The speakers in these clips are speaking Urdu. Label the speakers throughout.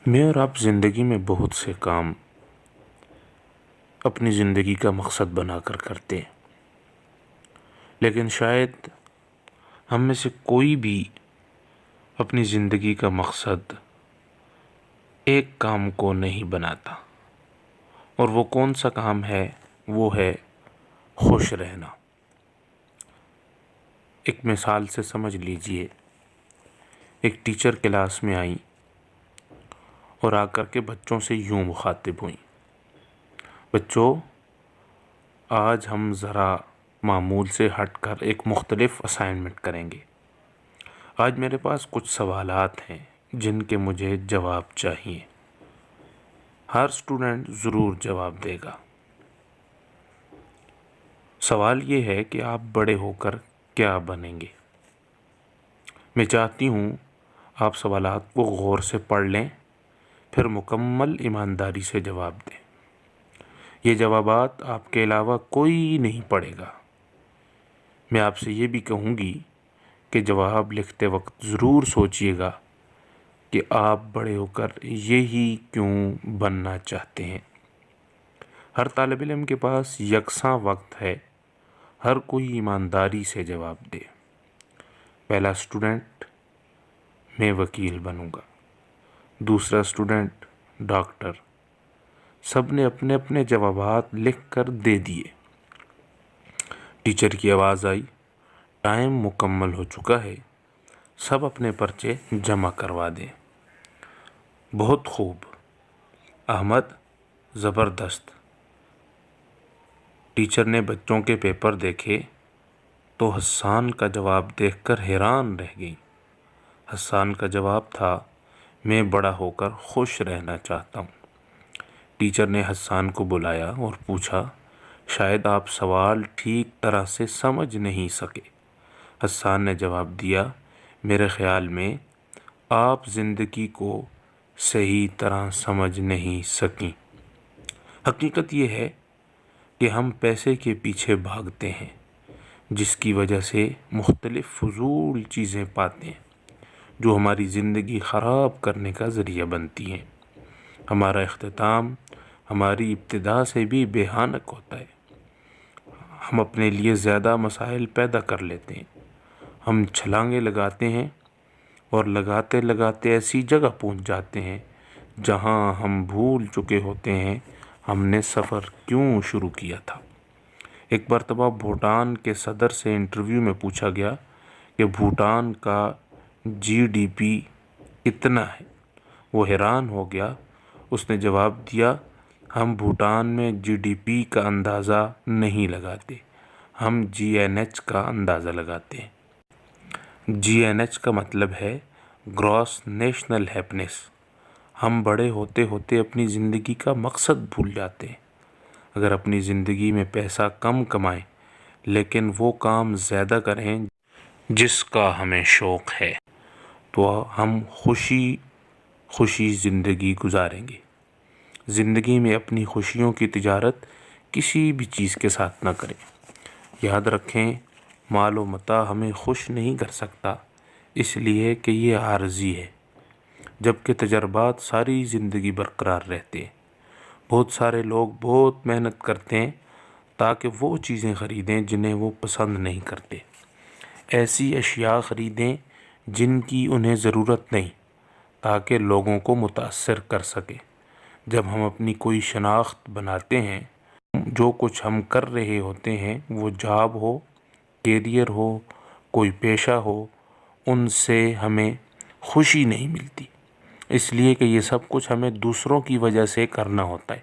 Speaker 1: میں اور آپ زندگی میں بہت سے کام اپنی زندگی کا مقصد بنا کر کرتے ہیں، لیکن شاید ہم میں سے کوئی بھی اپنی زندگی کا مقصد ایک کام کو نہیں بناتا، اور وہ کون سا کام ہے؟ وہ ہے خوش رہنا۔ ایک مثال سے سمجھ لیجئے، ایک ٹیچر کلاس میں آئیں اور آ کر کے بچوں سے یوں مخاطب ہوئیں: بچوں، آج ہم ذرا معمول سے ہٹ کر ایک مختلف اسائنمنٹ کریں گے۔ آج میرے پاس کچھ سوالات ہیں جن کے مجھے جواب چاہیے۔ ہر اسٹوڈنٹ ضرور جواب دے گا۔ سوال یہ ہے کہ آپ بڑے ہو کر کیا بنیں گے؟ میں چاہتی ہوں آپ سوالات کو غور سے پڑھ لیں، پھر مکمل ایمانداری سے جواب دیں۔ یہ جوابات آپ کے علاوہ کوئی نہیں پڑھے گا۔ میں آپ سے یہ بھی کہوں گی کہ جواب لکھتے وقت ضرور سوچئے گا کہ آپ بڑے ہو کر یہی کیوں بننا چاہتے ہیں۔ ہر طالب علم کے پاس یکساں وقت ہے، ہر کوئی ایمانداری سے جواب دے۔ پہلا اسٹوڈنٹ: میں وکیل بنوں گا۔ دوسرا اسٹوڈنٹ: ڈاکٹر۔ سب نے اپنے اپنے جوابات لکھ کر دے دیے۔ ٹیچر کی آواز آئی: ٹائم مکمل ہو چکا ہے، سب اپنے پرچے جمع کروا دیں۔ بہت خوب احمد، زبردست۔ ٹیچر نے بچوں کے پیپر دیکھے تو حسان کا جواب دیکھ کر حیران رہ گئی۔ حسان کا جواب تھا: میں بڑا ہو کر خوش رہنا چاہتا ہوں۔ ٹیچر نے حسان کو بلایا اور پوچھا: شاید آپ سوال ٹھیک طرح سے سمجھ نہیں سکے۔ حسان نے جواب دیا: میرے خیال میں آپ زندگی کو صحیح طرح سمجھ نہیں سکیں۔ حقیقت یہ ہے کہ ہم پیسے کے پیچھے بھاگتے ہیں، جس کی وجہ سے مختلف فضول چیزیں پاتے ہیں جو ہماری زندگی خراب کرنے کا ذریعہ بنتی ہیں۔ ہمارا اختتام ہماری ابتدا سے بھی بھیانک ہوتا ہے۔ ہم اپنے لیے زیادہ مسائل پیدا کر لیتے ہیں۔ ہم چھلانگیں لگاتے ہیں اور لگاتے لگاتے ایسی جگہ پہنچ جاتے ہیں جہاں ہم بھول چکے ہوتے ہیں ہم نے سفر کیوں شروع کیا تھا۔ ایک مرتبہ بھوٹان کے صدر سے انٹرویو میں پوچھا گیا کہ بھوٹان کا GDP کتنا ہے؟ وہ حیران ہو گیا۔ اس نے جواب دیا: ہم بھوٹان میں GDP کا اندازہ نہیں لگاتے، ہم GNH کا اندازہ لگاتے ہیں۔ GNH کا مطلب ہے گراس نیشنل ہیپینس۔ ہم بڑے ہوتے ہوتے اپنی زندگی کا مقصد بھول جاتے ہیں۔ اگر اپنی زندگی میں پیسہ کم کمائیں لیکن وہ کام زیادہ کریں جس کا ہمیں شوق ہے، تو ہم خوشی زندگی گزاریں گے۔ زندگی میں اپنی خوشیوں کی تجارت کسی بھی چیز کے ساتھ نہ کریں۔ یاد رکھیں، مال و متاع ہمیں خوش نہیں کر سکتا، اس لیے کہ یہ عارضی ہے، جبکہ تجربات ساری زندگی برقرار رہتے ہیں۔ بہت سارے لوگ بہت محنت کرتے ہیں تاکہ وہ چیزیں خریدیں جنہیں وہ پسند نہیں کرتے۔ ایسی اشیاء خریدیں جن کی انہیں ضرورت نہیں، تاکہ لوگوں کو متاثر کر سکیں۔ جب ہم اپنی کوئی شناخت بناتے ہیں، جو کچھ ہم کر رہے ہوتے ہیں، وہ جاب ہو، کیریئر ہو، کوئی پیشہ ہو، ان سے ہمیں خوشی نہیں ملتی، اس لیے کہ یہ سب کچھ ہمیں دوسروں کی وجہ سے کرنا ہوتا ہے۔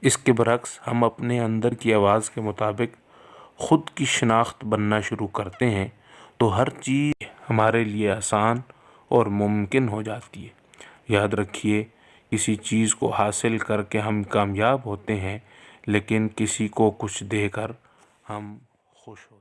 Speaker 1: اس کے برعکس ہم اپنے اندر کی آواز کے مطابق خود کی شناخت بننا شروع کرتے ہیں تو ہر چیز ہمارے لیے آسان اور ممکن ہو جاتی ہے۔ یاد رکھیے، کسی چیز کو حاصل کر کے ہم کامیاب ہوتے ہیں، لیکن کسی کو کچھ دے کر ہم خوش ہوتے ہیں۔